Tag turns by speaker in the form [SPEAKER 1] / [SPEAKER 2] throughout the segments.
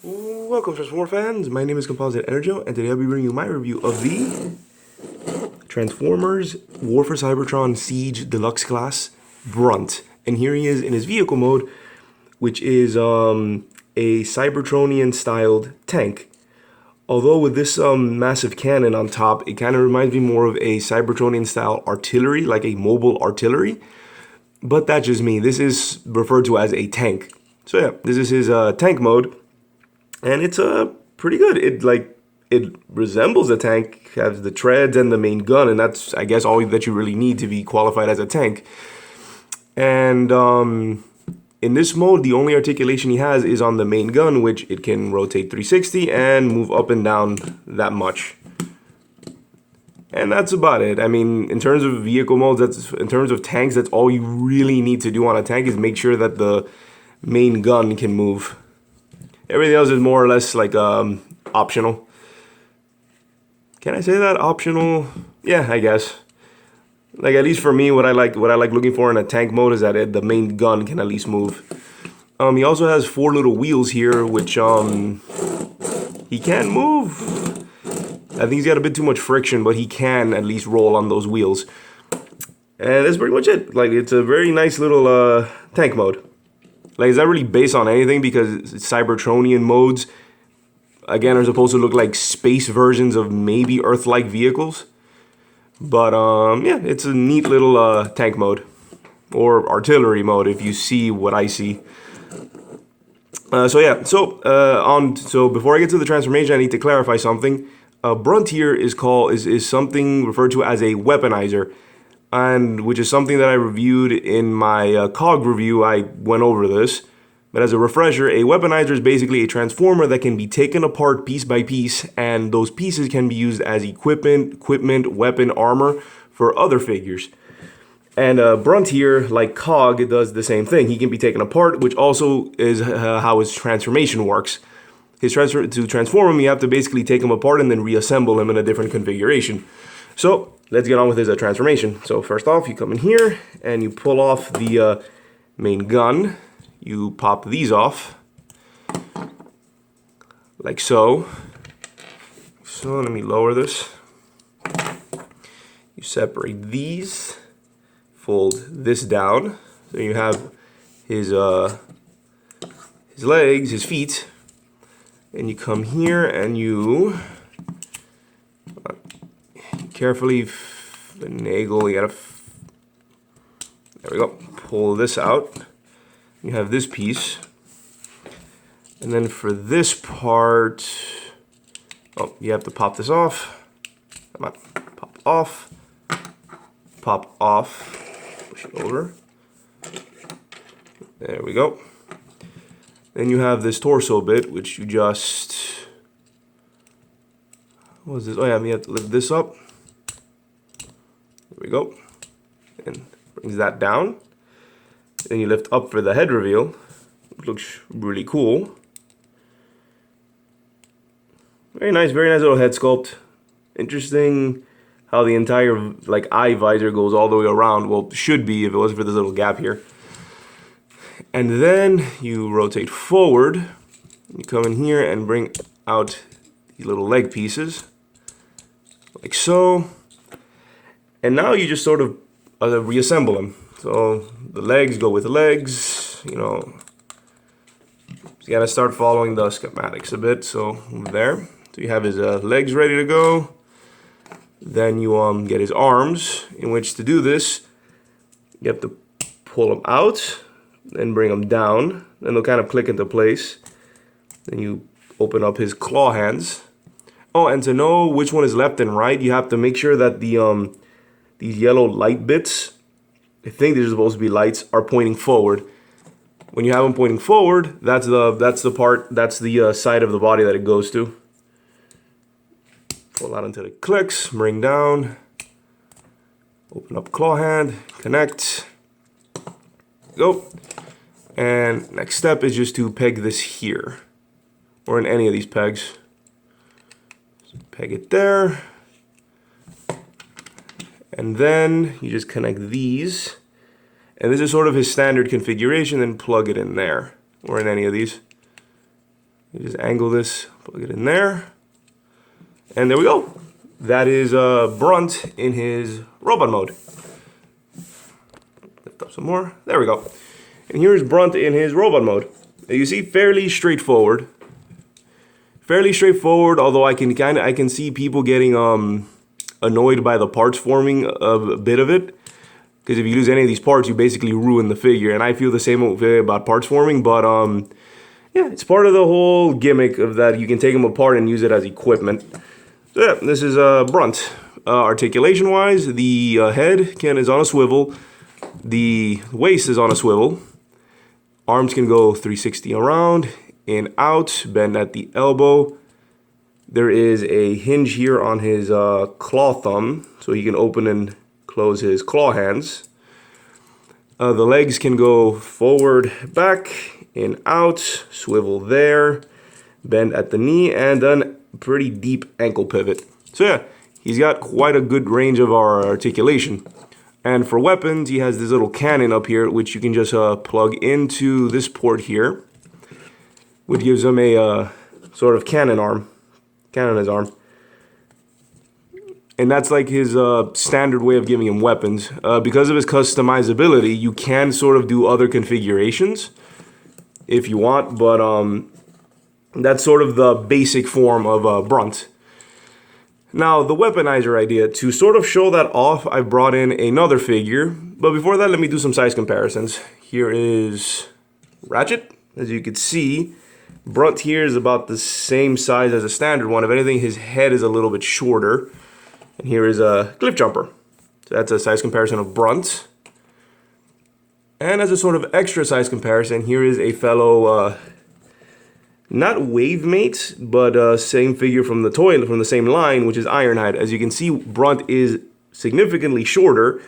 [SPEAKER 1] Welcome, Transformer fans. My name is Composite Enerjoe, and today I'll be bringing you my review of the Transformers War for Cybertron Siege Deluxe class Brunt. And here he is in his vehicle mode, which is a Cybertronian-styled tank. Although with this massive cannon on top, it kind of reminds me more of a Cybertronian-style artillery, like a mobile artillery. But that's just me. This is referred to as a tank. So yeah, this is his tank mode. And it's pretty good. It resembles a tank, has the treads and the main gun, and that's, I guess, all that you really need to be qualified as a tank. And in this mode, the only articulation he has is on the main gun, which it can rotate 360 and move up and down that much. And that's about it. I mean, in terms of vehicle modes, in terms of tanks, that's all you really need to do on a tank is make sure that the main gun can move. Everything else is more or less like optional. Can I say that? Optional? Yeah, I guess. Like, at least for me, what I like looking for in a tank mode is that the main gun can at least move. He also has 4 little wheels here, which he can't move. I think he's got a bit too much friction, but he can at least roll on those wheels. And that's pretty much it. Like, it's a very nice little tank mode. Like, it's not really based on anything because Cybertronian modes, again, are supposed to look like space versions of maybe Earth-like vehicles. But, yeah, it's a neat little tank mode. Or artillery mode, if you see what I see. So before I get to the transformation, I need to clarify something. Brunt here is something referred to as a weaponizer. And which is something that I reviewed in my COG review. I went over this. But as a refresher, a weaponizer is basically a transformer that can be taken apart piece by piece, and those pieces can be used as equipment, weapon, armor for other figures. And Brunt here, like COG, does the same thing. He can be taken apart, which also is how his transformation works. To transform him, you have to basically take him apart and then reassemble him in a different configuration. So let's get on with his transformation. So first off, you come in here and you pull off the main gun. You pop these off, like so. So let me lower this. You separate these, fold this down. So you have his legs, his feet, and you come here and you carefully finagle. You gotta, there we go. Pull this out. You have this piece, and then for this part, you have to pop this off. Come on, pop off, push it over. There we go. Then you have this torso bit, which you just, what is this? Oh yeah, you have to lift this up. There we go, and brings that down. Then you lift up for the head reveal. It looks really cool. Very nice little head sculpt. Interesting how the entire like eye visor goes all the way around. Well, should be if it wasn't for this little gap here. And then you rotate forward. You come in here and bring out these little leg pieces, like so. And now you just sort of reassemble them. So the legs go with the legs, you know. You gotta start following the schematics a bit. So there. So you have his legs ready to go. Then you get his arms. In which to do this, you have to pull them out, then bring them down. Then they'll kind of click into place. Then you open up his claw hands. Oh, and to know which one is left and right, you have to make sure that the these yellow light bits, I think they're supposed to be lights, are pointing forward. When you have them pointing forward, that's the side of the body that it goes to. Pull out until it clicks, bring down, open up claw hand, connect, go. And next step is just to peg this here, or in any of these pegs. So peg it there. And then you just connect these. And this is sort of his standard configuration, then plug it in there, or in any of these. You just angle this, plug it in there, and there we go. That is Brunt in his robot mode. Lift up some more. There we go. And here's Brunt in his robot mode. You see, fairly straightforward. Fairly straightforward, although I can see people getting annoyed by the parts forming a bit of it. Because if you lose any of these parts, you basically ruin the figure. And I feel the same way about parts forming, but yeah, it's part of the whole gimmick of that you can take them apart and use it as equipment. So yeah, this is Brunt. Articulation-wise, the head is on a swivel. The waist is on a swivel. Arms can go 360 around, in, out, bend at the elbow. There is a hinge here on his claw thumb, so he can open and close his claw hands. The legs can go forward, back, in, out, swivel there, bend at the knee, and then pretty deep ankle pivot. So yeah, he's got quite a good range of our articulation. And for weapons, he has this little cannon up here, which you can just plug into this port here, which gives him a sort of cannon in his arm. And that's like his standard way of giving him weapons. Because of his customizability, you can sort of do other configurations if you want, but that's sort of the basic form of Brunt. Now, the weaponizer idea, to sort of show that off, I brought in another figure. But before that, let me do some size comparisons. Here is Ratchet. As you can see, Brunt here is about the same size as a standard one. If anything, his head is a little bit shorter. And here is a Cliff Jumper. So that's a size comparison of Brunt. And as a sort of extra size comparison, here is a fellow, not wave mate, but same figure from the same line, which is Ironhide. As you can see, Brunt is significantly shorter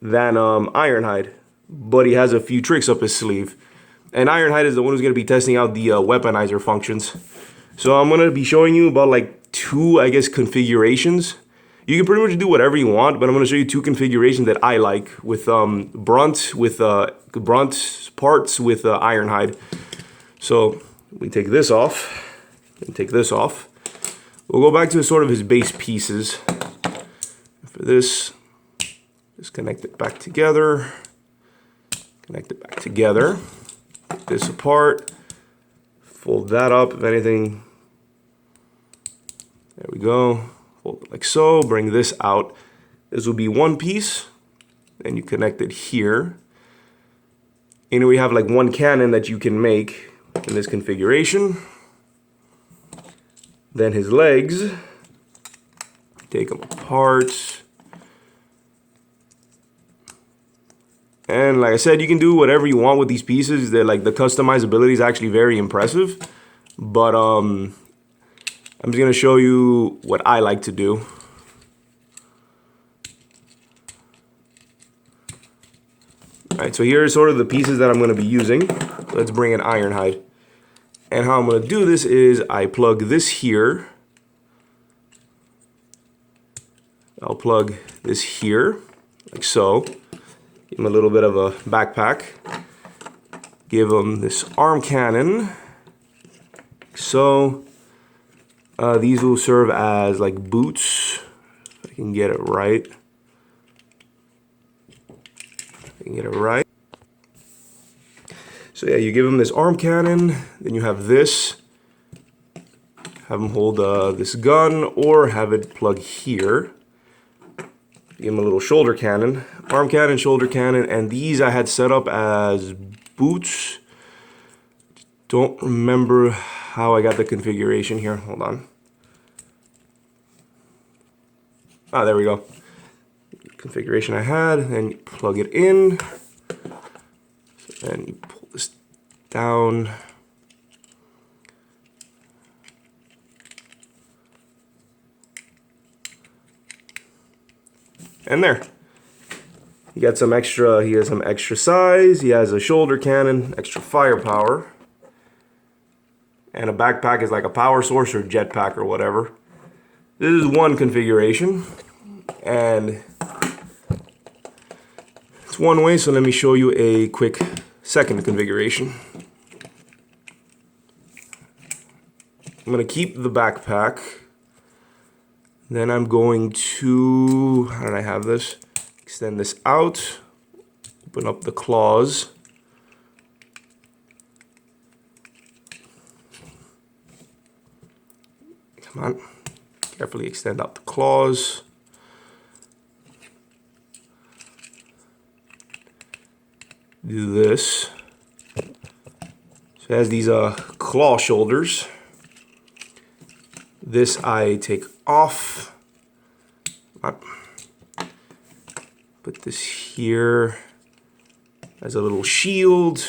[SPEAKER 1] than Ironhide, but he has a few tricks up his sleeve. And Ironhide is the one who's going to be testing out the weaponizer functions. So I'm going to be showing you about like 2, I guess, configurations. You can pretty much do whatever you want, but I'm going to show you 2 configurations that I like with Brunt parts with Ironhide. So we take this off and take this off. We'll go back to sort of his base pieces. For this, just connect it back together. Connect it back together. Take this apart. Fold that up. If anything, there we go. Fold it like so, bring this out. This will be one piece, and you connect it here. And we have like one cannon that you can make in this configuration. Then his legs, take them apart. And like I said, you can do whatever you want with these pieces. They're like, the customizability is actually very impressive. But I'm just going to show you what I like to do. Alright, so here are sort of the pieces that I'm going to be using. Let's bring in Ironhide. And how I'm going to do this is I plug this here. I'll plug this here, like so. Give him a little bit of a backpack. Give him this arm cannon, like so. These will serve as like boots, if I can get it right. So yeah, you give him this arm cannon, then you have this. Have him hold this gun, or have it plug here. Give him a little shoulder cannon, arm cannon, shoulder cannon, and these I had set up as boots. Don't remember how I got the configuration here. Hold on. Ah, there we go. Configuration I had, and you plug it in. So then you pull this down. And there. He got some extra, he has some extra size, he has a shoulder cannon, extra firepower. And a backpack is like a power source or jetpack or whatever. This is one configuration. And it's one way, so let me show you a quick second configuration. I'm going to keep the backpack. Then I'm going to, how did I have this? Extend this out. Open up the claws. Come on. Carefully extend out the claws. Do this. So it has these claw shoulders. This I take off. Put this here as a little shield.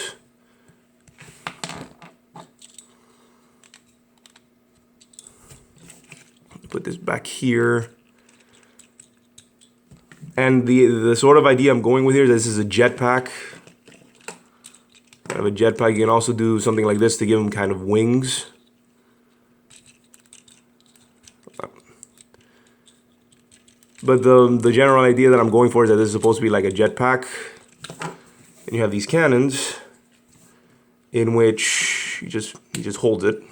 [SPEAKER 1] Put this back here. And the sort of idea I'm going with here is this is a jetpack. Kind of a jetpack. You can also do something like this to give them kind of wings. But the general idea that I'm going for is that this is supposed to be like a jetpack. And you have these cannons in which he just holds it.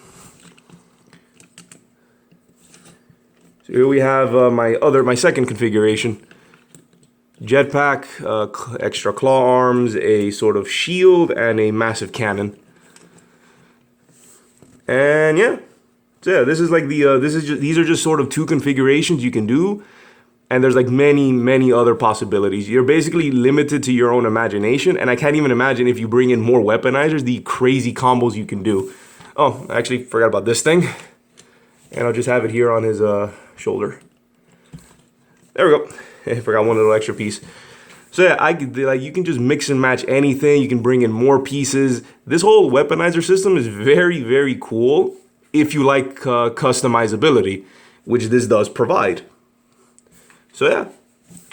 [SPEAKER 1] So here we have my second configuration. Jetpack, extra claw arms, a sort of shield, and a massive cannon. And yeah, so yeah, this is like these are just sort of two configurations you can do, and there's like many other possibilities. You're basically limited to your own imagination, and I can't even imagine if you bring in more weaponizers, the crazy combos you can do. Oh, I actually forgot about this thing, and I'll just have it here on his shoulder. There we go. I forgot one little extra piece. So yeah, you can just mix and match anything. You can bring in more pieces. This whole weaponizer system is very cool if you like customizability, which this does provide. So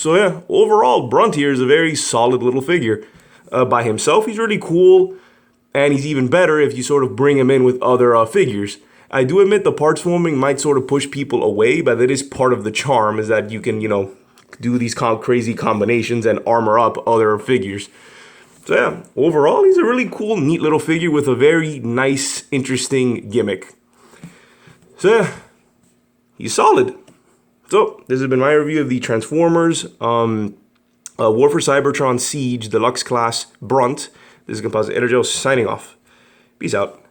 [SPEAKER 1] yeah, overall, Brunt here is a very solid little figure. By himself, he's really cool, and he's even better if you sort of bring him in with other figures. I do admit the parts forming might sort of push people away, but that is part of the charm, is that you can, do these crazy combinations and armor up other figures. So yeah, overall, he's a really cool, neat little figure with a very nice, interesting gimmick. So yeah, he's solid. So this has been my review of the Transformers War for Cybertron Siege Deluxe Class Brunt. This is Composite Enerjoe signing off. Peace out.